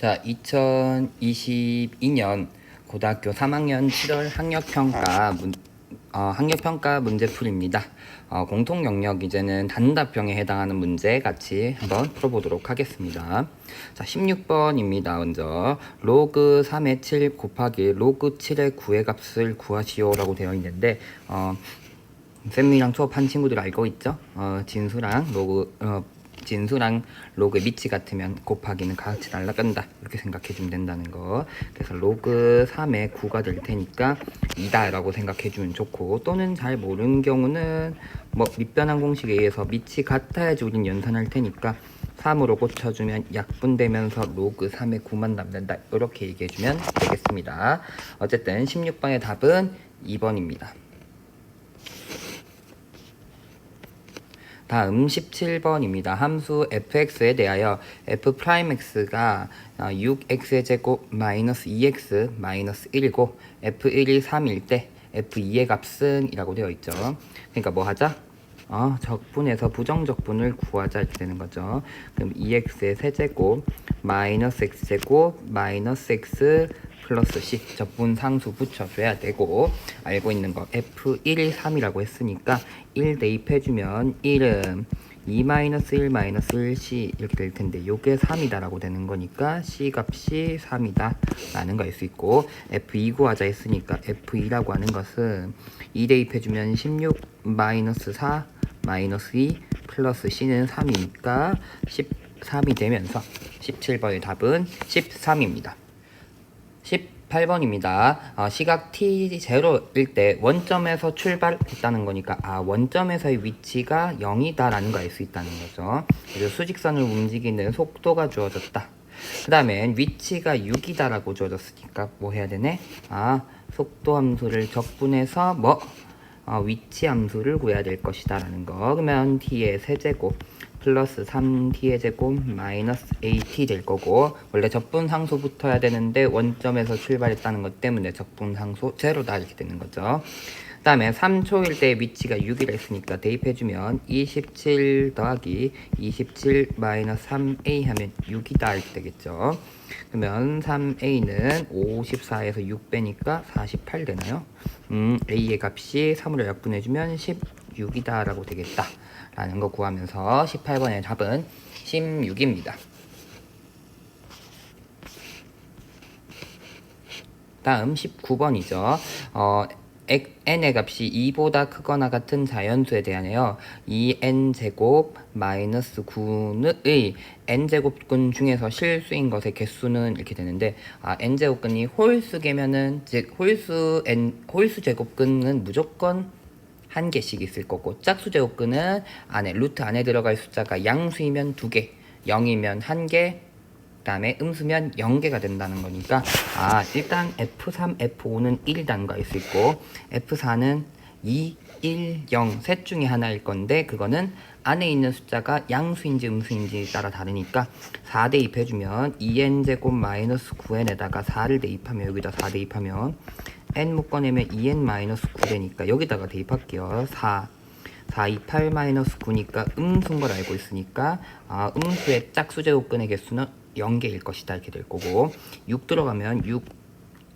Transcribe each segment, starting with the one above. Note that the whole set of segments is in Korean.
자, 2022년 고등학교 3학년 7월 학력평가 문제풀이입니다. 공통 영역 이제는 단답형에 해당하는 문제 같이 한번 풀어보도록 하겠습니다. 자, 16번입니다. 먼저 로그 3의 7 곱하기 로그 7의 9의 값을 구하시오 라고 되어 있는데 쌤이랑 수업한 친구들 알고 있죠? 진수랑 로그의 밑이 같으면 곱하기는 같이 날라간다 이렇게 생각해주면 된다는 거. 그래서 로그 3의 9가 될 테니까 2다 라고 생각해주면 좋고, 또는 잘 모르는 경우는 밑변환 공식에 의해서 밑이 같아야지 우린 연산할 테니까 3으로 고쳐주면 약분되면서 로그 3의 9만 남는다 이렇게 얘기해주면 되겠습니다. 어쨌든 16번의 답은 2번입니다. 다음 17번입니다. 함수 fx에 대하여 f'x가 6x의 제곱 마이너스 2x 마이너스 1이고 f1이 3일 때 f2의 값은 이라고 되어 있죠. 그러니까 뭐 하자? 적분에서 부정적분을 구하자 이렇게 되는 거죠. 그럼 2x의 세제곱 마이너스 x제곱 마이너스 x 플러스 c 적분 상수 붙여줘야 되고, 알고 있는 거 f1이 3이라고 했으니까 1 대입해주면 1은 2-1-1c 이렇게 될 텐데 요게 3이다 라고 되는 거니까 c 값이 3이다 라는 거 알 수 있고, f2 구하자 했으니까 f2라고 하는 것은 2 대입해주면 16-4 -2 플러스 c는 3이니까 13이 되면서 17번의 답은 13입니다. 18번입니다. 시각 t0일 때 원점에서 출발했다는 거니까 원점에서의 위치가 0이다 라는 거 알 수 있다는 거죠. 그래서 수직선을 움직이는 속도가 주어졌다. 그 다음에 위치가 6이다 라고 주어졌으니까 뭐 해야 되네? 속도 함수를 적분해서 위치 함수를 구해야 될 것이다 라는 거. 그러면 t의 세제곱 플러스 3t의 제곱 마이너스 at 될 거고, 원래 적분상수 붙어야 되는데 원점에서 출발했다는 것 때문에 적분상수 제로다 이렇게 되는 거죠. 그 다음에 3초일 때 위치가 6이라 했으니까 대입해주면 27 더하기 27 마이너스 3a 하면 6이다 이렇게 되겠죠. 그러면 3a는 54에서 6 빼니까 48 되나요? a의 값이 3으로 약분해주면 16이다 라고 되겠다 라는 거 구하면서 18번의 답은 16입니다. 다음 19번이죠. n의 값이 2보다 크거나 같은 자연수에 대하여 2n제곱 마이너스 9의 n제곱근 중에서 실수인 것의 개수는 이렇게 되는데, n제곱근이 홀수계면은 즉 홀수 제곱근은 무조건 한 개씩 있을 거고, 짝수 제곱근은 루트 안에 들어갈 숫자가 양수이면 2개, 0이면 1개, 그 다음에 음수면 0개가 된다는 거니까 일단 F3, F5는 1이라는 거 알 수 있고, F4는 2, 1, 0 셋 중에 하나일 건데 그거는 안에 있는 숫자가 양수인지 음수인지 따라 다르니까 4 대입해주면 2n제곱 마이너스 9n에다가 4를 대입하면 여기다 4 대입하면 n 묶어내면 2n 마이너스 9 되니까 여기다가 대입할게요. 4 2, 8 마이너스 9니까 음수인 걸 알고 있으니까 음수의 짝수제곱근의 개수는 0개일 것이다 이렇게 될 거고, 6 들어가면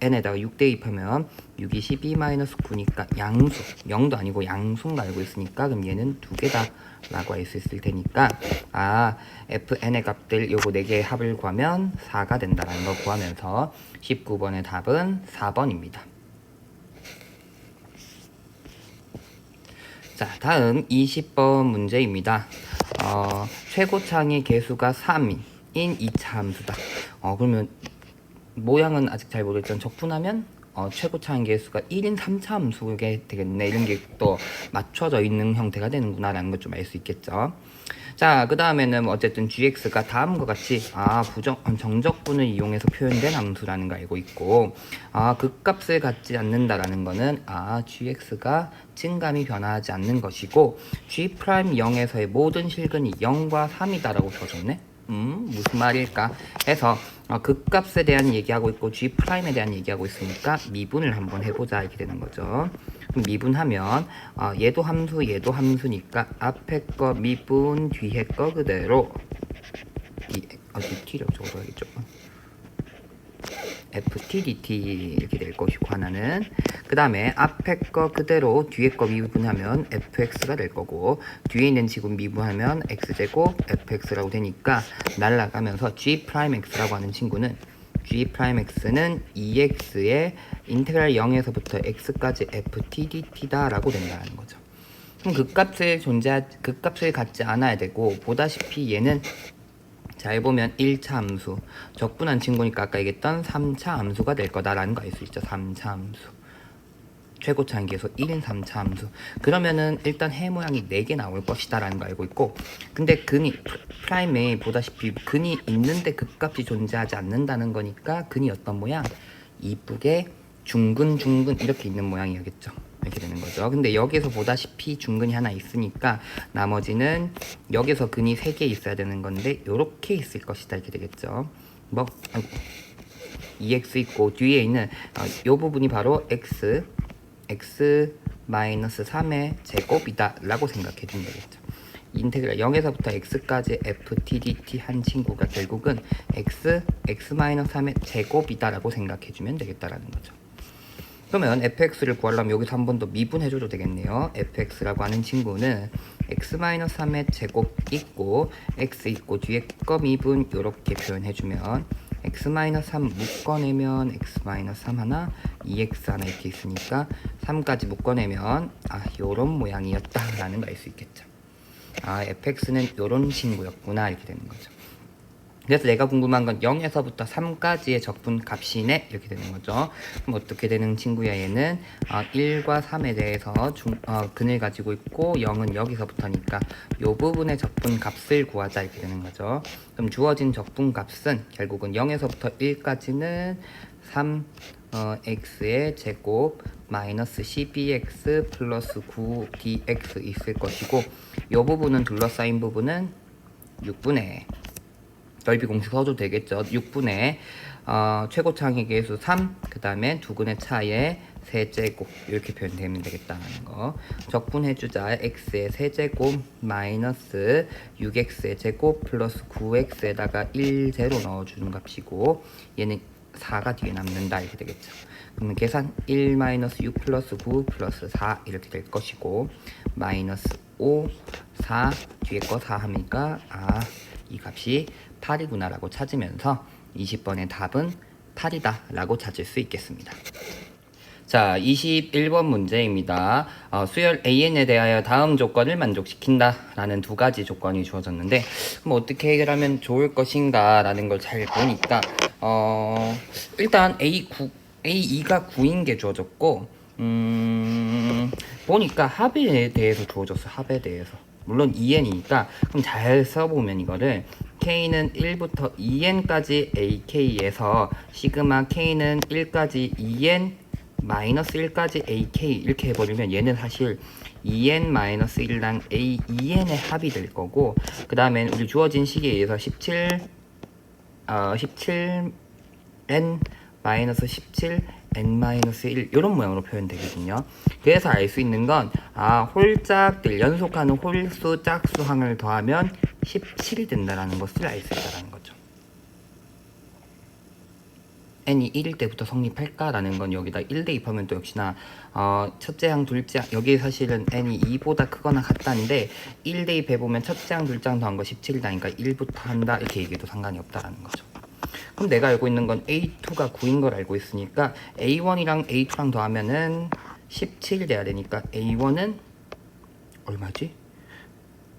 6n에다가 6 대입하면 6이 12 마이너스 9니까 양수, 0도 아니고 양수인 거 알고 있으니까 그럼 얘는 2개다 라고 알 수 있을 테니까 fn의 값들 요거 4개의 합을 구하면 4가 된다라는 거 구하면서 19번의 답은 4번입니다. 자, 다음 20번 문제입니다. 최고창의 개수가 3인 2차 함수다. 그러면 모양은 아직 잘 모르겠지만 적분하면 최고차항 개수가 1인 3차 함수게 되겠네. 이런 게 또 맞춰져 있는 형태가 되는구나 라는 걸 좀 알 수 있겠죠. 자, 그 다음에는 어쨌든 gx가 다음과 같이 정적분을 이용해서 표현된 함수라는 거 알고 있고, 극값을 갖지 않는다라는 거는 gx가 증감이 변화하지 않는 것이고, g'0에서의 모든 실근이 0과 3이다 라고 주어졌네. 무슨 말일까 해서 극값에 대한 얘기하고 있고 g'에 대한 얘기하고 있으니까 미분을 한번 해보자 이렇게 되는 거죠. 그럼 미분하면 얘도 함수니까 앞에 거 미분 뒤에 거 그대로 뒤로 적어야겠죠. ftdt 이렇게 될 것이고 하나는 그 다음에 앞에 거 그대로 뒤에 거 미분하면 fx가 될 거고 뒤에 있는 지금 미분하면 x제곱 fx라고 되니까 날라가면서 g'x라고 하는 친구는 g'x는 2x의 인테그랄 0에서부터 x까지 ftdt다 라고 된다는 거죠. 그럼 극값을 갖지 않아야 되고 보다시피 얘는 잘 보면 1차 함수 적분한 친구니까 아까 얘기했던 3차 함수가 될 거다라는 거 알 수 있죠. 3차 함수 최고차항계수 1인 3차 함수 그러면은 일단 해 모양이 4개 나올 것이다 라는 거 알고 있고 근데 프라임에 보다시피 근이 있는데 극값이 존재하지 않는다는 거니까 근이 어떤 모양? 이쁘게 중근 이렇게 있는 모양이겠죠. 이렇게 되는 거죠. 근데 여기서 보다시피 중근이 하나 있으니까 나머지는 여기서 근이 3개 있어야 되는 건데 요렇게 있을 것이다 이렇게 되겠죠. 뭐 아이고 2x 있고 뒤에 있는 요 부분이 바로 x 3의 제곱이다 라고 생각해 주면 되겠죠. 인테그랄 0에서부터 x까지 ftdt 한 친구가 결국은 x-3의 제곱이다 라고 생각해 주면 되겠다라는 거죠. 그러면 fx를 구하려면 여기서 한 번 더 미분해줘도 되겠네요. fx라고 하는 친구는 x-3의 제곱 있고 x 있고 뒤에 거 미분 이렇게 표현해주면 x-3 묶어내면 x-3 하나 2x 하나 이렇게 있으니까 3까지 묶어내면 요런 모양이었다 라는 걸 알 수 있겠죠. fx는 요런 친구였구나 이렇게 되는 거죠. 그래서 내가 궁금한 건 0에서부터 3까지의 적분 값이네 이렇게 되는 거죠. 그럼 어떻게 되는 친구야 얘는 1과 3에 대해서 근을 가지고 있고 0은 여기서부터니까 요 부분의 적분 값을 구하자 이렇게 되는 거죠. 그럼 주어진 적분 값은 결국은 0에서부터 1까지는 3x의 제곱 마이너스 12x 플러스 9dx 있을 것이고 요 부분은 둘러싸인 부분은 6분의 넓이 공식 써도 되겠죠. 6분의 최고차항의 계수 3, 그 다음에 두근의 차의 세제곱 이렇게 표현되면 되겠다는 거. 적분해주자 x의 세제곱 마이너스 6x의 제곱 플러스 9x에다가 1, 0 넣어주는 값이고 얘는 4가 뒤에 남는다 이렇게 되겠죠. 그러면 계산 1 마이너스 6 플러스 9 플러스 4 이렇게 될 것이고 마이너스 5, 4 뒤에 거 4 하니까 이 값이 8이구나 라고 찾으면서 20번의 답은 8이다 라고 찾을 수 있겠습니다. 자, 21번 문제입니다. 수열 AN에 대하여 다음 조건을 만족시킨다 라는 두 가지 조건이 주어졌는데 그럼 어떻게 해결하면 좋을 것인가 라는 걸 잘 보니까 일단 A2가 9인 게 주어졌고 보니까 합에 대해서 주어졌어. 합에 대해서 물론 2n이니까 그럼 잘 써보면 이거를 K는 1부터 2n까지 AK에서 시그마 K는 1까지 2n 마이너스 1까지 AK 이렇게 해버리면 얘는 사실 2n-1랑 A2n의 합이 될 거고 그 다음에 우리 주어진 식에 의해서 17n-17 n-1 이런 모양으로 표현되거든요. 그래서 알 수 있는 건 홀짝들 연속하는 홀수 짝수항을 더하면 17이 된다는 것을 알 수 있다는 거죠. n이 1일 때부터 성립할까라는 건 여기다 1 대입하면 또 역시나 첫째 항 둘째 항 여기 사실은 n이 2보다 크거나 같다는데 1 대입해보면 첫째 항 둘째 항 더한 거 17이다니까 1부터 한다 이렇게 얘기해도 상관이 없다라는 거죠. 그럼 내가 알고 있는 건 A2가 9인 걸 알고 있으니까 A1이랑 A2랑 더하면은 17이 돼야 되니까 A1은 얼마지?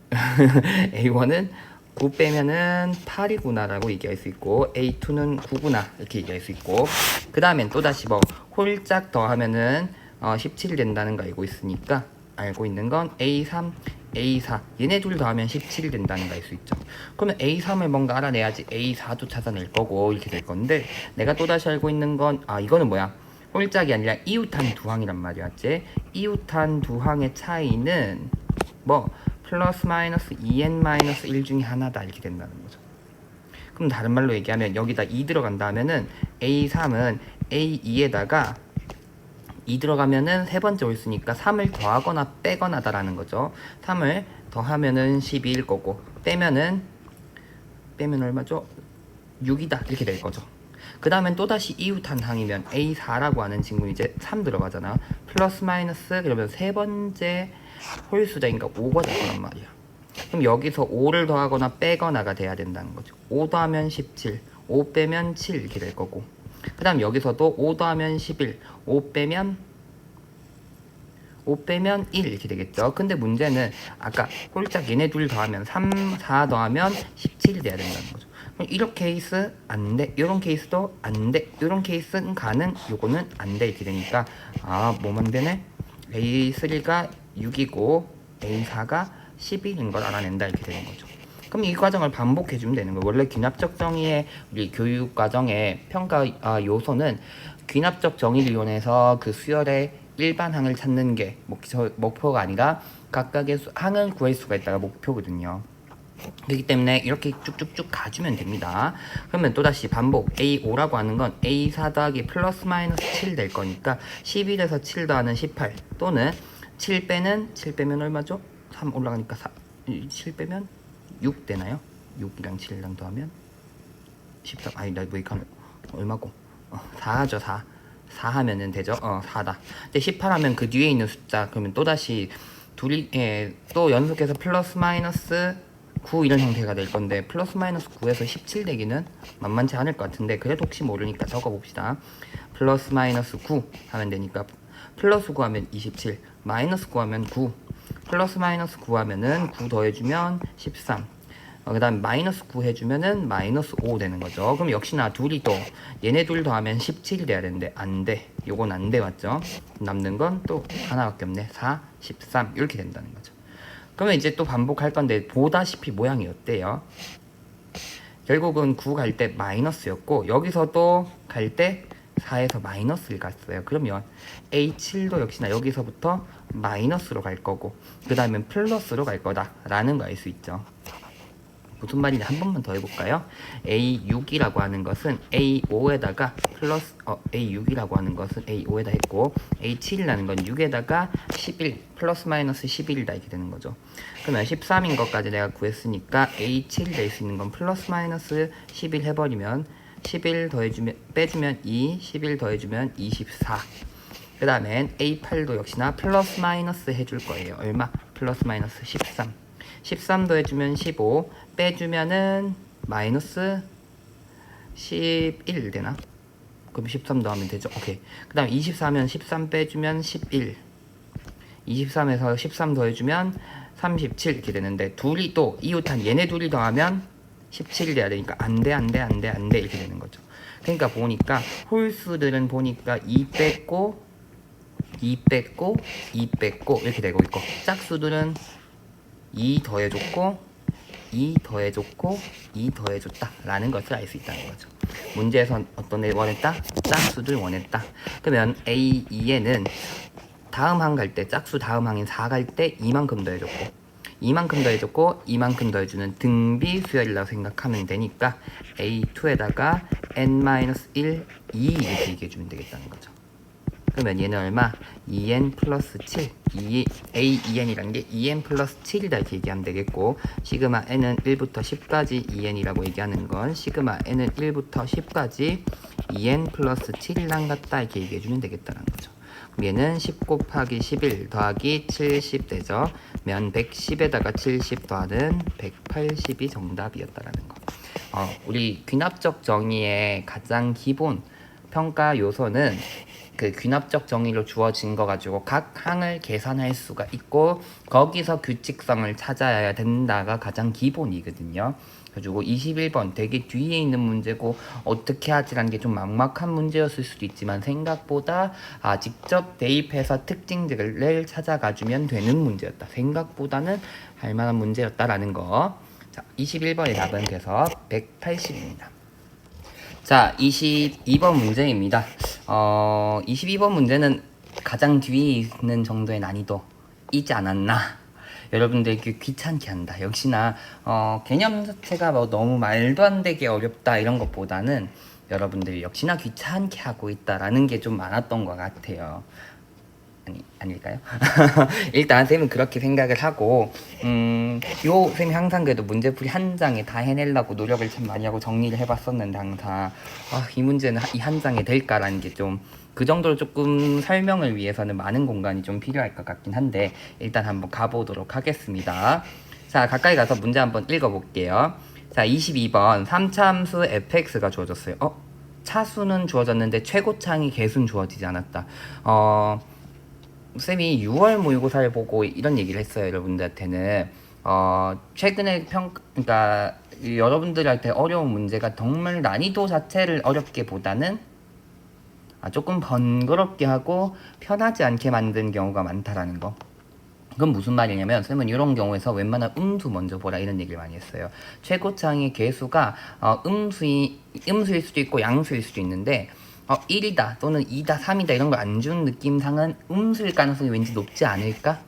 A1은 9 빼면은 8이구나 라고 얘기할 수 있고 A2는 9구나 이렇게 얘기할 수 있고 그 다음엔 또다시 홀짝 더하면은 17이 된다는 거 알고 있으니까 알고 있는 건 A3, A4 얘네 둘 더하면 17이 된다는 거 알 수 있죠. 그러면 A3을 뭔가 알아내야지 A4도 찾아낼 거고 이렇게 될 건데 내가 또다시 알고 있는 건 이거는 뭐야? 홀짝이 아니라 이웃한 두 항이란 말이었지. 이웃한 두 항의 차이는 플러스 마이너스 2n 마이너스 1 중에 하나다 이렇게 된다는 거죠. 그럼 다른 말로 얘기하면 여기다 2 들어간다 하면은 A3은 A2에다가 2 들어가면은 세 번째 홀수니까 3을 더하거나 빼거나다라는 거죠. 3을 더하면은 12일 거고 빼면 얼마죠? 6이다 이렇게 될 거죠. 그 다음엔 또다시 이웃한 항이면 A4라고 하는 친구 이제 3 들어가잖아. 플러스 마이너스 그러면 세 번째 홀수자니까 5가 될 거란 말이야. 그럼 여기서 5를 더하거나 빼거나가 돼야 된다는 거죠. 5 더하면 17, 5 빼면 7 이렇게 될 거고. 그 다음 여기서도 5 더하면 11, 5 빼면 1 이렇게 되겠죠. 근데 문제는 아까 홀짝 얘네 둘 더하면 3, 4 더하면 17이 돼야 된다는 거죠. 그럼 이런 케이스 안 돼. 이런 케이스도 안 돼. 이런 케이스는 가능. 요거는 안 돼. 이렇게 되니까 뭐만 되네? A3가 6이고 A4가 11인 걸 알아낸다. 이렇게 되는 거죠. 그럼 이 과정을 반복해주면 되는 거예요. 원래 귀납적 정의의 우리 교육 과정의 평가 요소는 귀납적 정의를 이용해서 그 수열의 일반 항을 찾는 게 목표가 아니라 각각의 항을 구할 수가 있다가 목표거든요. 그렇기 때문에 이렇게 쭉쭉쭉 가주면 됩니다. 그러면 또다시 반복 A5라고 하는 건 A4 더하기 플러스 마이너스 7 될 거니까 11에서 7 더하는 18 또는 7 빼면 얼마죠? 3 올라가니까 7 빼면 6 되나요? 6이랑 7이랑 더하면 13 아니 나 뭐 이거 얼마고 4죠 4 하면은 되죠. 4다. 근데 18 하면 그 뒤에 있는 숫자 그러면 또다시 둘이 또 연속해서 플러스 마이너스 9 이런 형태가 될 건데 플러스 마이너스 9에서 17 되기는 만만치 않을 것 같은데 그래도 혹시 모르니까 적어봅시다. 플러스 마이너스 9 하면 되니까 플러스 9 하면 27 마이너스 9 하면 9 플러스 마이너스 9 하면은 9 더해주면 13 그 다음 마이너스 9 해주면은 마이너스 5 되는 거죠. 그럼 역시나 둘이 또 얘네 둘 더하면 17이 돼야 되는데 안돼. 요건 안돼 맞죠? 남는 건 또 하나밖에 없네. 4, 13 이렇게 된다는 거죠. 그러면 이제 또 반복할 건데 보다시피 모양이 어때요? 결국은 9 갈 때 마이너스였고 여기서도 갈 때 4에서 마이너스를 갔어요. 그러면 A7도 역시나 여기서부터 마이너스로 갈 거고 그 다음엔 플러스로 갈 거다 라는 거 알 수 있죠. 무슨 말인지 한 번만 더 해볼까요? A6이라고 하는 것은 A5에다가 플러스 A6이라고 하는 것은 A5에다 했고 A7이라는 건 6에다가 11 플러스 마이너스 11이다 이렇게 되는 거죠. 그러면 13인 것까지 내가 구했으니까 A7이 될 수 있는 건 플러스 마이너스 11 해버리면 11 더해주면 빼주면 2 11 더해주면 24 그 다음엔 A8도 역시나 플러스 마이너스 해줄 거예요. 얼마? 플러스 마이너스 13 더해주면 15 빼주면은 마이너스 11 되나? 그럼 13 더하면 되죠. 오케이. 그 다음 24면 13 빼주면 11 23에서 13 더해주면 37 이렇게 되는데 둘이 또 이웃한 얘네 둘이 더하면 17이 돼야 되니까 안돼 이렇게 되는 거죠. 그러니까 보니까 홀수들은 보니까 2 뺐고 2 뺐고 2 뺐고 이렇게 되고 있고 짝수들은 2 더해줬고 2 더해줬고 2 더해줬다 라는 것을 알 수 있다는 거죠. 문제에선 어떤 애 원했다? 짝수들 원했다. 그러면 A2에는 다음 항 갈 때 짝수 다음 항인 4 갈 때 이만큼 더해줬고 이만큼 더해줬고 이만큼 더해주는 등비 수열이라고 생각하면 되니까 A2에다가 n-1, 2 이렇게 얘기해주면 되겠다는 거죠. 그러면 얘는 얼마? 2n 플러스 7 A2n이라는 게 2n 플러스 7이다 이렇게 얘기하면 되겠고 시그마 n은 1부터 10까지 2n이라고 얘기하는 건 시그마 n은 1부터 10까지 2n 플러스 7이랑 같다 이렇게 얘기해주면 되겠다는 거죠. 그럼 얘는 10 곱하기 11 더하기 70 되죠. 면 110에다가 70 더하는 180이 정답이었다라는 거. 우리 귀납적 정의의 가장 기본 평가 요소는 그 귀납적 정의로 주어진 거 가지고 각 항을 계산할 수가 있고 거기서 규칙성을 찾아야 된다가 가장 기본이거든요. 그리고 21번 되게 뒤에 있는 문제고 어떻게 하지라는 게 좀 막막한 문제였을 수도 있지만 생각보다 직접 대입해서 특징들을 찾아가주면 되는 문제였다. 생각보다는 할만한 문제였다라는 거. 자, 21번의 답은 그래서 180입니다. 자, 22번 문제입니다. 22번 문제는 가장 뒤에 있는 정도의 난이도이지 않았나. 여러분들에게 귀찮게 한다. 역시나 개념 자체가 뭐 너무 말도 안 되게 어렵다 이런 것보다는 여러분들이 역시나 귀찮게 하고 있다라는 게 좀 많았던 것 같아요. 아닐까요? 일단 쌤은 그렇게 생각을 하고 요 쌤이 항상 그래도 문제풀이 한 장에 다 해내려고 노력을 참 많이 하고 정리를 해봤었는데 항상 이 문제는 이 한 장에 될까라는 게 좀 그 정도로 조금 설명을 위해서는 많은 공간이 좀 필요할 것 같긴 한데 일단 한번 가보도록 하겠습니다. 자, 가까이 가서 문제 한번 읽어볼게요. 자, 22번 3차 함수 fx가 주어졌어요. 차수는 주어졌는데 최고차항이 개수는 주어지지 않았다. 쌤이 6월 모의고사를 보고 이런 얘기를 했어요. 여러분들한테는 최근에 그러니까 여러분들한테 어려운 문제가 정말 난이도 자체를 어렵게 보다는 조금 번거롭게 하고 편하지 않게 만든 경우가 많다라는 거. 그건 무슨 말이냐면 쌤은 이런 경우에서 웬만한 음수 먼저 보라 이런 얘기를 많이 했어요. 최고차항의 개수가 음수일 수도 있고 양수일 수도 있는데 1이다 또는 2다 3이다 이런 걸 안 준 느낌상은 음수일 가능성이 왠지 높지 않을까?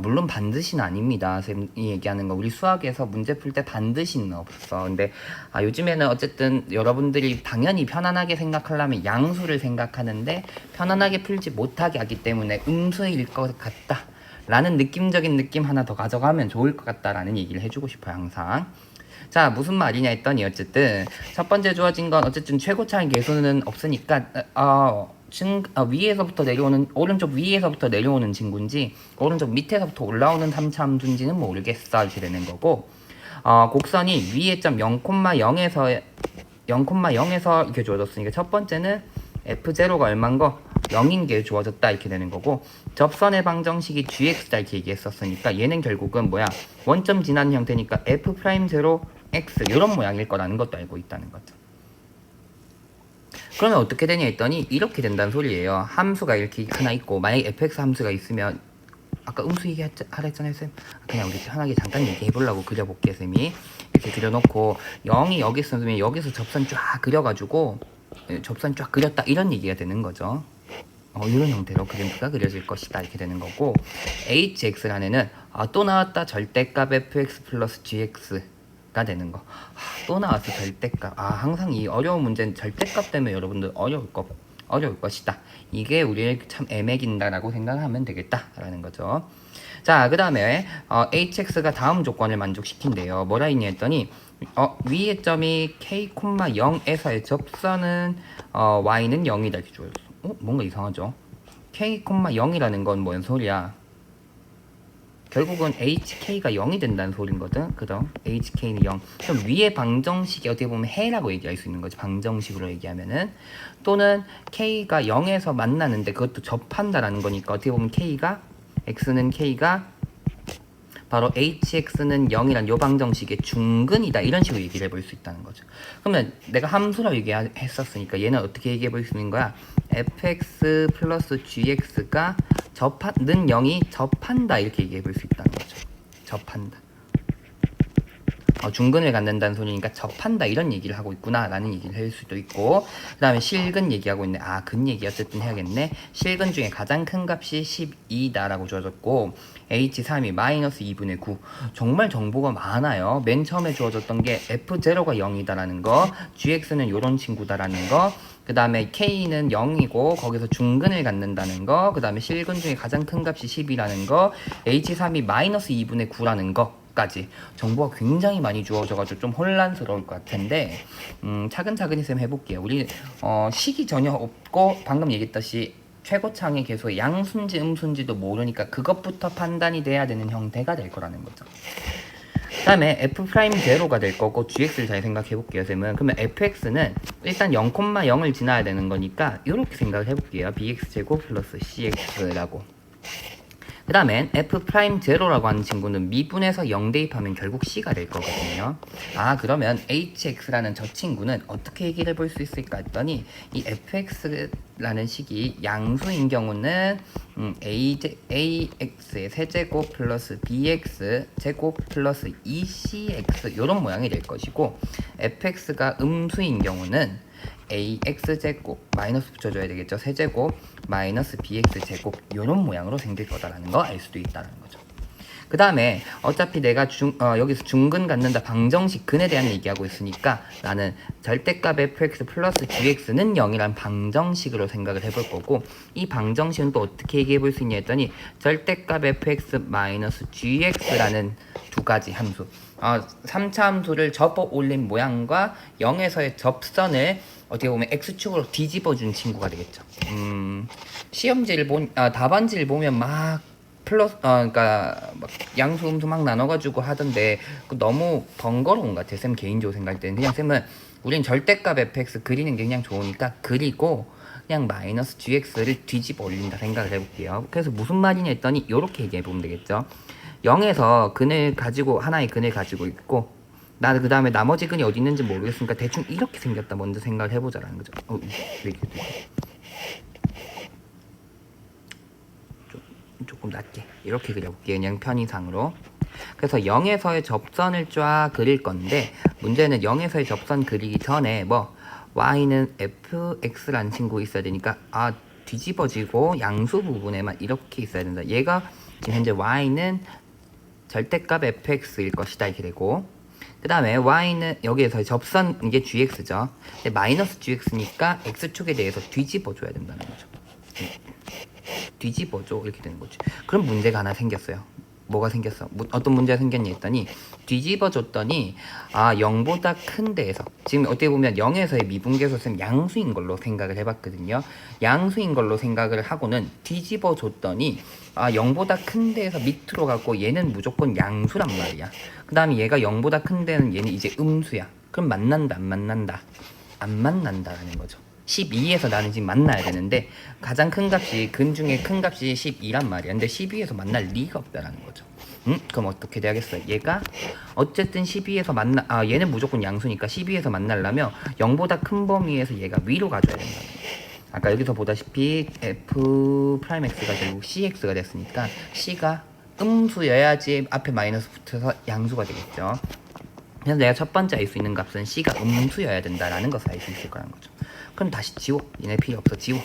물론 반드시는 아닙니다. 쌤이 얘기하는 거 우리 수학에서 문제 풀 때 반드시는 없어. 근데 요즘에는 어쨌든 여러분들이 당연히 편안하게 생각하려면 양수를 생각하는데 편안하게 풀지 못하게 하기 때문에 음수일 것 같다 라는 느낌적인 느낌 하나 더 가져가면 좋을 것 같다라는 얘기를 해주고 싶어요. 항상. 자, 무슨 말이냐 했더니 어쨌든 첫 번째 주어진 건 어쨌든 최고차항 개수는 없으니까 위에서부터 내려오는 오른쪽 위에서부터 내려오는 친구인지 오른쪽 밑에서부터 올라오는 3차 함수인지는 모르겠어 이렇게 되는 거고 곡선이 위에 점 0,0에서 이렇게 주어졌으니까 첫 번째는 f0가 얼마인 거 0인 게 주어졌다 이렇게 되는 거고 접선의 방정식이 gx다 이렇게 얘기했었으니까 얘는 결국은 뭐야 원점 지나는 형태니까 f'0 x 이런 모양일 거라는 것도 알고 있다는 거죠. 그러면 어떻게 되냐 했더니 이렇게 된다는 소리예요. 함수가 이렇게 하나 있고 만약에 fx 함수가 있으면 아까 음수 얘기하라 했잖아요 쌤. 그냥 우리 편하게 잠깐 얘기해 보려고 그려볼게 쌤이. 이렇게 그려놓고 0이 여기 있으면 여기서 접선 쫙 그려가지고 접선 쫙 그렸다 이런 얘기가 되는 거죠. 이런 형태로 그림표가 그려질 것이다 이렇게 되는 거고 hx라는 애는 또 나왔다 절대값 fx 플러스 gx가 되는 거. 또 나왔어 절대값. 항상 이 어려운 문제는 절대값 때문에 여러분들 어려울 것이다. 이게 우리를 참 애매긴다라고 생각하면 되겠다라는 거죠. 자, 그 다음에 hx가 다음 조건을 만족시킨대요. 뭐라 했냐 했더니 위의 점이 k,0에서의 접선은 y는 0이다 이렇게 주어졌어. 뭔가 이상하죠? k,0이라는 건 뭔 소리야? 결국은 hk가 0이 된다는 소린거든. 그죠? hk는 0. 그럼 위의 방정식이 어떻게 보면 해라고 얘기할 수 있는 거지. 방정식으로 얘기하면은. 또는 k가 0에서 만나는데 그것도 접한다라는 거니까 어떻게 보면 x는 k가 바로 hx는 0이란 요 방정식의 중근이다 이런 식으로 얘기를 해볼 수 있다는 거죠. 그러면 내가 함수라고 얘기했었으니까 얘는 어떻게 얘기해 볼 수 있는 거야? fx 플러스 gx가 는 0이 접한다 이렇게 얘기해 볼 수 있다는 거죠. 접한다. 중근을 갖는다는 소리니까 접한다 이런 얘기를 하고 있구나 라는 얘기를 할 수도 있고 그 다음에 실근 얘기하고 있네. 근 얘기 어쨌든 해야겠네. 실근 중에 가장 큰 값이 12다 라고 주어졌고 h3이 마이너스 2분의 9. 정말 정보가 많아요. 맨 처음에 주어졌던 게 f0가 0이다 라는 거, gx는 요런 친구다 라는 거, 그 다음에 k는 0이고 거기서 중근을 갖는다는 거, 그 다음에 실근 중에 가장 큰 값이 10이라는 거, h3이 마이너스 2분의 9라는 거 까지 정보가 굉장히 많이 주어져가지고 좀 혼란스러울 것 같은데 차근차근히 쌤 해볼게요. 우리 식이 전혀 없고 방금 얘기했듯이 최고차항의 개수의 양수인지 음수인지도 모르니까 그것부터 판단이 돼야 되는 형태가 될 거라는 거죠. 그 다음에 f'0가 될 거고 gx를 잘 생각해 볼게요 쌤은. 그러면 fx는 일단 0,0을 지나야 되는 거니까 이렇게 생각을 해볼게요. bx제곱 플러스 cx라고. 그 다음엔 f'0라고 하는 친구는 미분에서 0 대입하면 결국 c가 될 거거든요. 그러면 hx라는 저 친구는 어떻게 얘기를 해볼 수 있을까 했더니 이 fx라는 식이 양수인 경우는 ax의 세제곱 플러스 bx 제곱 플러스 2cx 이런 모양이 될 것이고 fx가 음수인 경우는 ax제곱 마이너스 붙여줘야 되겠죠. 세제곱 마이너스 bx제곱 이런 모양으로 생길 거다라는 거 알 수도 있다는 거죠. 그 다음에 어차피 내가 여기서 중근 갖는다 방정식 근에 대한 얘기하고 있으니까 나는 절대값 fx 플러스 gx는 0이란 방정식으로 생각을 해볼 거고, 이 방정식은 또 어떻게 얘기해 볼 수 있냐 했더니 절대값 fx 마이너스 gx라는 두 가지 함수, 3차 함수를 접어 올린 모양과 0에서의 접선을 어떻게 보면 x축으로 뒤집어준 친구가 되겠죠. 시험지를 답안지를 보면 막 플러스 그러니까 막 양수 음수 막 나눠가지고 하던데 너무 번거로운 것 같아요. 쌤 개인적으로 생각할 때는 그냥 쌤은 우린 절대값 fx 그리는 게 그냥 좋으니까 그리고 그냥 마이너스 gx를 뒤집어 올린다 생각을 해볼게요. 그래서 무슨 말이냐 했더니 이렇게 얘기해 보면 되겠죠. 0에서 근을 가지고 하나의 근을 가지고 있고, 나는 그 다음에 나머지 근이 어디 있는지 모르겠으니까 대충 이렇게 생겼다 먼저 생각을 해보자라는 거죠. 조금 낮게 이렇게 그려볼게요. 그냥 편의상으로. 그래서 0에서의 접선을 쫙 그릴 건데, 문제는 0에서의 접선 그리기 전에 y는 fx라는 친구 있어야 되니까 뒤집어지고 양수 부분에만 이렇게 있어야 된다. 얘가 지금 현재 y는 절대값 fx일 것이다 이렇게 되고, 그 다음에 y는 여기에서 접선 이게 gx죠. 근데 마이너스 gx니까 x축에 대해서 뒤집어 줘야 된다는 거죠. 뒤집어줘 이렇게 되는 거지. 그럼 문제가 하나 생겼어요. 뭐가 생겼어? 어떤 문제가 생겼냐 했더니 뒤집어 줬더니 0보다 큰 데에서, 지금 어떻게 보면 0에서의 미분계수는 양수인 걸로 생각을 해봤거든요. 양수인 걸로 생각을 하고는 뒤집어 줬더니 0보다 큰 데에서 밑으로 가고 얘는 무조건 양수란 말이야. 그 다음에 얘가 0보다 큰 데는 얘는 이제 음수야. 그럼 만난다 안 만난다? 안 만난다라는 거죠. 12에서 나는 지금 만나야 되는데 가장 큰 값이 근 중에 큰 값이 12란 말이야. 근데 12에서 만날 리가 없다라는 거죠. 그럼 어떻게 돼야겠어요? 얘가 어쨌든 12에서 얘는 무조건 양수니까 12에서 만나려면 0보다 큰 범위에서 얘가 위로 가줘야 된다는 거죠. 아까 여기서 보다시피 f 프라임 x가 결국 cx가 됐으니까 c가 음수여야지 앞에 마이너스 붙어서 양수가 되겠죠. 그래서 내가 첫 번째 알 수 있는 값은 c가 음수여야 된다라는 것을 알 수 있을 거라는 거죠. 그럼 다시 지워. 얘네 필요 없어. 지워.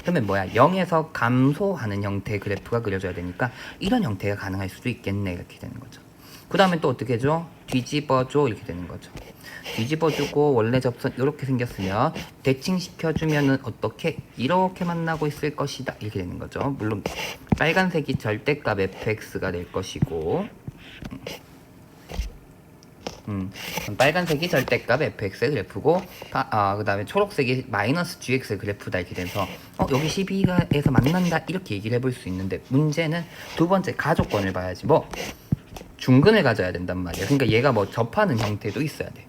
그러면 뭐야? 0에서 감소하는 형태의 그래프가 그려져야 되니까 이런 형태가 가능할 수도 있겠네. 이렇게 되는 거죠. 그 다음에 또 어떻게 해줘? 뒤집어줘. 이렇게 되는 거죠. 뒤집어주고 원래 접선 이렇게 생겼으면 대칭시켜주면은 어떻게? 이렇게 만나고 있을 것이다. 이렇게 되는 거죠. 물론 빨간색이 절대값 fx가 될 것이고, 빨간색이 절대값 fx의 그래프고, 그 다음에 초록색이 마이너스 gx의 그래프다 이렇게 돼서 여기 12에서 만난다 이렇게 얘기를 해볼 수 있는데, 문제는 두 번째 가족권을 봐야지. 중근을 가져야 된단 말이야. 그러니까 얘가 접하는 형태도 있어야 돼.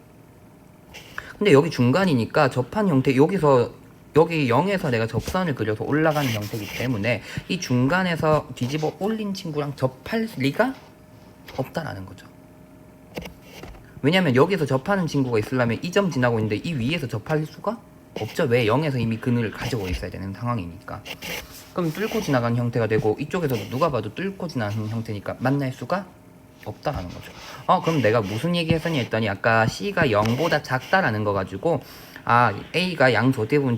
근데 여기 중간이니까 접한 형태, 여기 0에서 내가 접선을 그려서 올라가는 형태이기 때문에 이 중간에서 뒤집어 올린 친구랑 접할 리가 없다라는 거죠. 왜냐면 여기서 접하는 친구가 있으려면 이 점 지나고 있는데 이 위에서 접할 수가 없죠. 왜? 0에서 이미 근을 가지고 있어야 되는 상황이니까. 그럼 뚫고 지나가는 형태가 되고, 이쪽에서도 누가 봐도 뚫고 지나가는 형태니까 만날 수가 없다라는 거죠. 그럼 내가 무슨 얘기 했었냐 했더니 아까 C가 0보다 작다라는 거 가지고 A가 양수, 어떻게 보면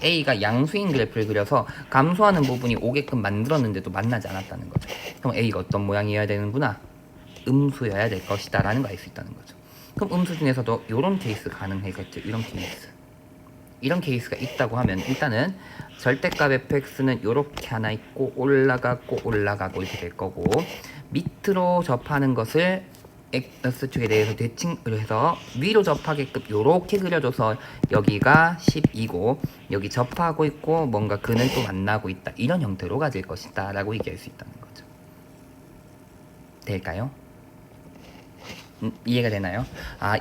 A가 양수인 그래프를 그려서 감소하는 부분이 오게끔 만들었는데도 만나지 않았다는 거죠. 그럼 A가 어떤 모양이어야 되는구나? 음수여야 될 것이다 라는 거 알 수 있다는 거죠. 그럼 음수 중에서도 이런 케이스 가능하겠죠. 이런 케이스가 있다고 하면 일단은 절대값 fx는 이렇게 하나 있고 올라가고 이렇게 될 거고, 밑으로 접하는 것을 x축에 대해서 대칭을 해서 위로 접하게끔 이렇게 그려줘서 여기가 10이고 여기 접하고 있고 뭔가 근을 또 만나고 있다, 이런 형태로 가질 것이다 라고 얘기할 수 있다는 거죠. 될까요? 이해가 되나요?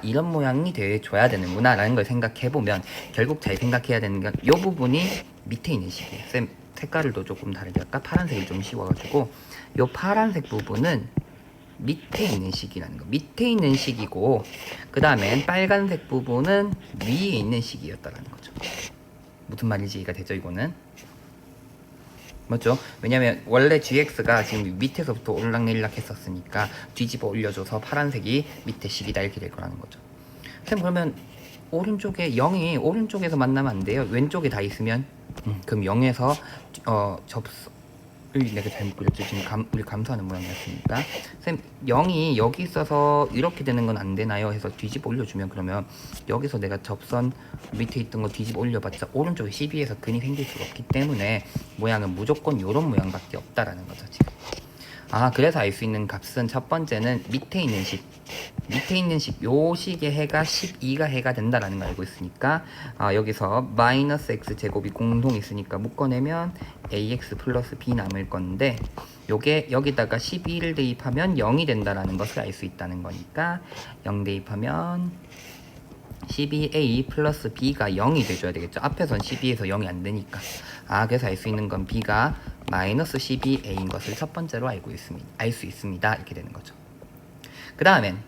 이런 모양이 돼줘야 되는구나 라는 걸 생각해보면 결국 잘 생각해야 되는 건 이 부분이 밑에 있는 식이에요. 쌤 색깔을 또 조금 다르게 할까? 파란색이 좀 씌워가지고 이 파란색 부분은 밑에 있는 식이라는 거. 밑에 있는 식이고, 그 다음에 빨간색 부분은 위에 있는 식이었다라는 거죠. 무슨 말인지 이해가 되죠? 이거는 맞죠? 왜냐면 원래 gx가 지금 밑에서부터 올락내리락 했었으니까 뒤집어 올려줘서 파란색이 밑에 식이다 이렇게 될 거라는 거죠. 쌤 그러면 오른쪽에 0이 오른쪽에서 만나면 안 돼요? 왼쪽에 다 있으면? 그럼 0에서 내가 잘못 그렸죠. 지금 우리 감소하는 모양이었으니까. 선생님 0이 여기 있어서 이렇게 되는 건 안 되나요? 해서 뒤집어 올려주면 그러면 여기서 내가 접선 밑에 있던 거 뒤집어 올려봤자 오른쪽에 12에서 근이 생길 수가 없기 때문에 모양은 무조건 이런 모양밖에 없다라는 거죠 지금. 그래서 알 수 있는 값은 첫 번째는 밑에 있는 식 요 식의 해가 12가 해가 된다라는 걸 알고 있으니까 여기서 마이너스 x 제곱이 공동 있으니까 묶어내면 ax 플러스 b 남을 건데 요게 여기다가 12를 대입하면 0이 된다라는 것을 알 수 있다는 거니까 0 대입하면 12a 플러스 b가 0이 돼줘야 되겠죠. 앞에선 12에서 0이 안 되니까. 그래서 알 수 있는 건 b가 마이너스 12a인 것을 첫 번째로 알 수 있습니다. 이렇게 되는 거죠. 그 다음엔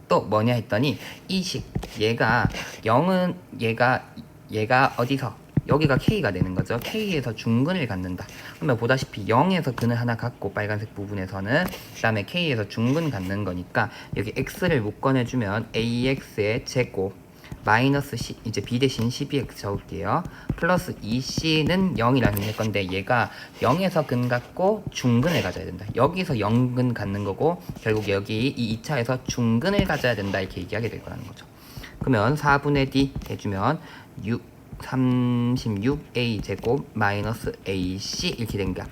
또 뭐냐 했더니 이 식 얘가 0은 얘가 어디서 여기가 k가 되는 거죠. k에서 중근을 갖는다. 그러면 보다시피 0에서 근을 하나 갖고 빨간색 부분에서는 그 다음에 k에서 중근 갖는 거니까 여기 x를 묶어내주면 ax의 제곱 마이너스 c 이제 b 대신 12x 적을게요. 플러스 2c는 0이라는 할 건데 얘가 0에서 근 갖고 중근을 가져야 된다. 여기서 0근 갖는 거고 결국 여기 이 2차에서 중근을 가져야 된다 이렇게 얘기하게 될 거라는 거죠. 그러면 4분의 d 해주면 36a 제곱 마이너스 ac 이렇게 된 값.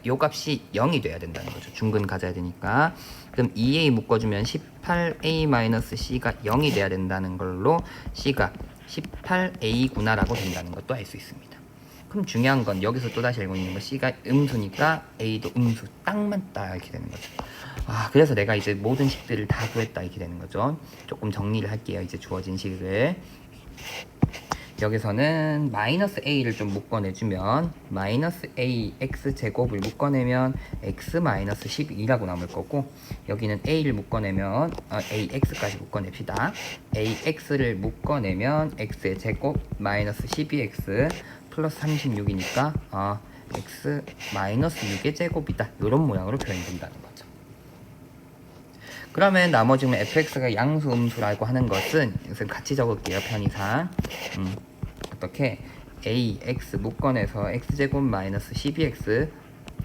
요 값이 0이 돼야 된다는 거죠. 중근 가져야 되니까. 그럼 2a 묶어주면 18a 마이너스 c가 0이 돼야 된다는 걸로 c가 18a구나 라고 된다는 것도 알 수 있습니다. 그럼 중요한 건 여기서 또다시 알고 있는 거 c가 음수니까 a도 음수 딱 맞다 이렇게 되는 거죠. 그래서 내가 이제 모든 식들을 다 구했다 이렇게 되는 거죠. 조금 정리를 할게요. 이제 주어진 식을. 여기서는 마이너스 a를 좀 묶어내주면 마이너스 a x 제곱을 묶어내면 x 마이너스 12라고 남을 거고 여기는 a를 묶어내면 ax까지 묶어냅시다. ax를 묶어내면 x의 제곱 마이너스 12x 플러스 36이니까 x 마이너스 6의 제곱이다. 이런 모양으로 표현된다는 거죠. 그러면 나머지 fx가 양수 음수라고 하는 것은 이것을 같이 적을게요. 편의상. 어떻게 ax 묶어내서 x제곱 마이너스 12x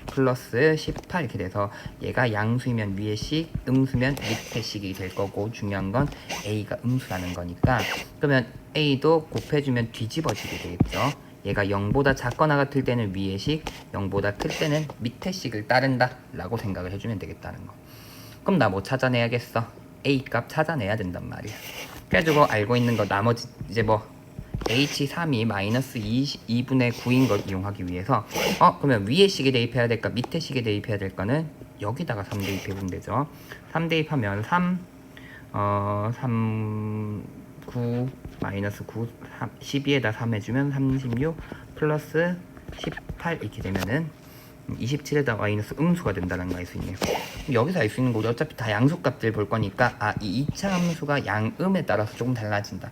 플러스 18 이렇게 돼서 얘가 양수이면 위에 식, 음수면 밑에 식이 될 거고 중요한 건 a가 음수라는 거니까 그러면 a도 곱해주면 뒤집어지게 되겠죠. 얘가 0보다 작거나 같을 때는 위에 식, 0보다 클 때는 밑에 식을 따른다 라고 생각을 해주면 되겠다는 거. 그럼 나 뭐 찾아내야겠어? a 값 찾아내야 된단 말이야. 그래가지고 알고 있는 거 나머지 이제 뭐 h3이 마이너스 2분의 9인 걸 이용하기 위해서 그러면 위에 식에 대입해야 될까 밑에 식에 대입해야 될까는 여기다가 3 대입해보면 되죠. 3 대입하면 3 9 마이너스 9 12에다 3 해주면 36 플러스 18 이렇게 되면은 27에다 마이너스 음수가 된다는 거 알 수 있네요. 여기서 알 수 있는 거죠. 어차피 다 양수값들 볼 거니까 이 2차 함수가 양음에 따라서 조금 달라진다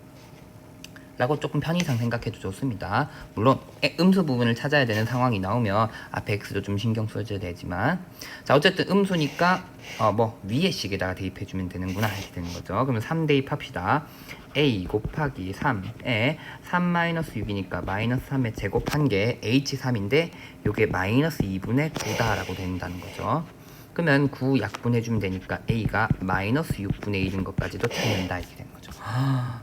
라고 조금 편의상 생각해도 좋습니다. 물론 음수 부분을 찾아야 되는 상황이 나오면 앞에 x도 좀 신경 써줘야 되지만 자 어쨌든 음수니까 뭐 위에 식에다가 대입해주면 되는구나 이렇게 되는 거죠. 그러면 3 대입합시다. a 곱하기 3에 3-6이니까 마이너스 3의 제곱한 게 h3인데 요게 마이너스 2분의 9다 라고 된다는 거죠. 그러면 9 약분해주면 되니까 a가 마이너스 6분의 1인 것까지도 찾는다 이렇게 되는 거죠.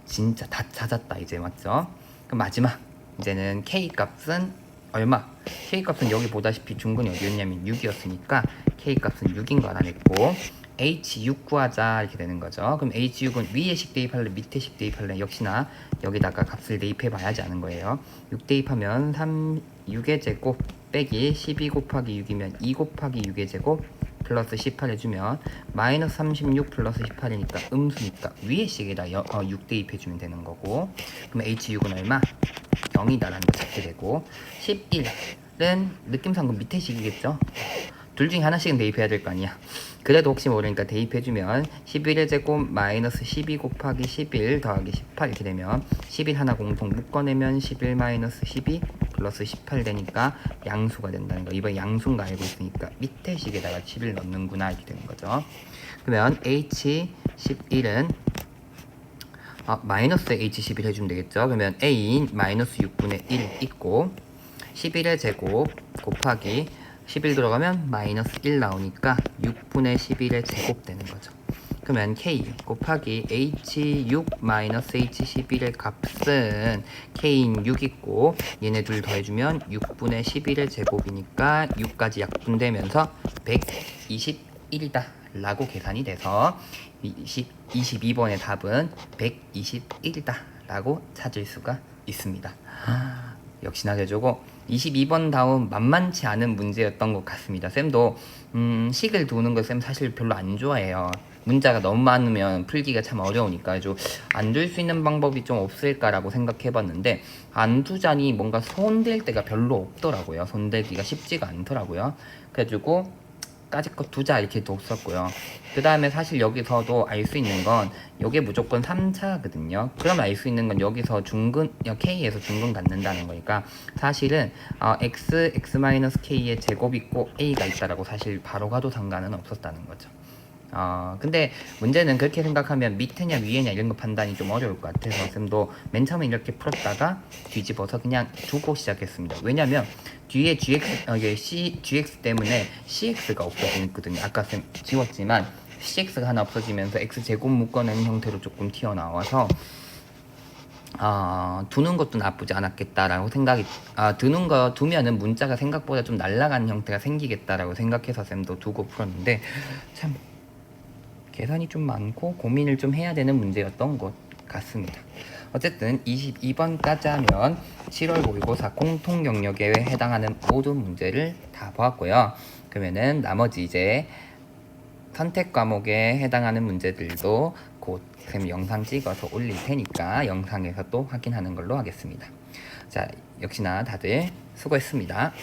진짜 다 찾았다 이제 맞죠? 그럼 마지막 이제는 k 값은 얼마? k 값은 여기 보다시피 중근이 어디였냐면 6이었으니까 k 값은 6인 거 알아냈고 h6 구하자 이렇게 되는 거죠. 그럼 h6은 위에 식 대입할래 밑에 식 대입할래 역시나 여기다가 값을 대입해 봐야지 아는 거예요. 6 대입하면 6의 제곱 빼기 12 곱하기 6이면 2 곱하기 6의 제곱 플러스 18 해주면 마이너스 36 플러스 18이니까 음수니까 위에 식에다 6 대입해주면 되는 거고 그럼 h6은 얼마? 0이다라는 거 찾게 되고 11은 느낌상 그 밑에 식이겠죠? 둘 중에 하나씩은 대입해야 될 거 아니야. 그래도 혹시 모르니까 대입해주면 11의 제곱 마이너스 12 곱하기 11 더하기 18 이렇게 되면 11 하나 공통 묶어내면 11 마이너스 12 플러스 18 되니까 양수가 된다는 거. 이번에 양수인가 알고 있으니까 밑에 식에다가 10을 넣는구나 이렇게 되는 거죠. 그러면 h11은 마이너스 h11 해주면 되겠죠. 그러면 a인 마이너스 6분의 1 있고 11의 제곱 곱하기 11 들어가면 마이너스 1 나오니까 6분의 11의 제곱 되는 거죠. 그러면 K 곱하기 H6 마이너스 H11의 값은 K인 6 있고 얘네 둘 더해주면 6분의 11의 제곱이니까 6까지 약분되면서 121이다 라고 계산이 돼서 22번의 답은 121이다 라고 찾을 수가 있습니다. 역시나 제조고 22번 다음 만만치 않은 문제였던 것 같습니다. 쌤도 식을 두는 거 쌤 사실 별로 안 좋아해요. 문자가 너무 많으면 풀기가 참 어려우니까 안 둘 수 있는 방법이 좀 없을까라고 생각해봤는데 안 두자니 뭔가 손댈 때가 별로 없더라고요. 손대기가 쉽지가 않더라고요. 그래가지고 까짓것 두자 이렇게 뒀었고요. 그 다음에 사실 여기서도 알 수 있는 건 이게 무조건 3차거든요. 그럼 알 수 있는 건 여기서 중근, K에서 중근 갖는다는 거니까 사실은 X-K의 제곱 있고 A가 있다라고 사실 바로 가도 상관은 없었다는 거죠. 근데 문제는 그렇게 생각하면 밑에냐 위에냐 이런 거 판단이 좀 어려울 것 같아서 쌤도 맨 처음에 이렇게 풀었다가 뒤집어서 그냥 두고 시작했습니다. 왜냐면 뒤에 GX 때문에 CX가 없어지거든요. 아까 쌤 지웠지만 CX가 하나 없어지면서 X제곱 묶어내는 형태로 조금 튀어나와서 두는 것도 나쁘지 않았겠다라고 생각이 두는 거 두면은 문자가 생각보다 좀 날아가는 형태가 생기겠다라고 생각해서 쌤도 두고 풀었는데 참 계산이 좀 많고 고민을 좀 해야 되는 문제였던 것 같습니다. 어쨌든 22번까지 하면 7월 모의고사 공통 영역에 해당하는 모든 문제를 다 보았고요. 그러면은 나머지 이제 선택 과목에 해당하는 문제들도 곧 쌤 영상 찍어서 올릴 테니까 영상에서 또 확인하는 걸로 하겠습니다. 자, 역시나 다들 수고했습니다.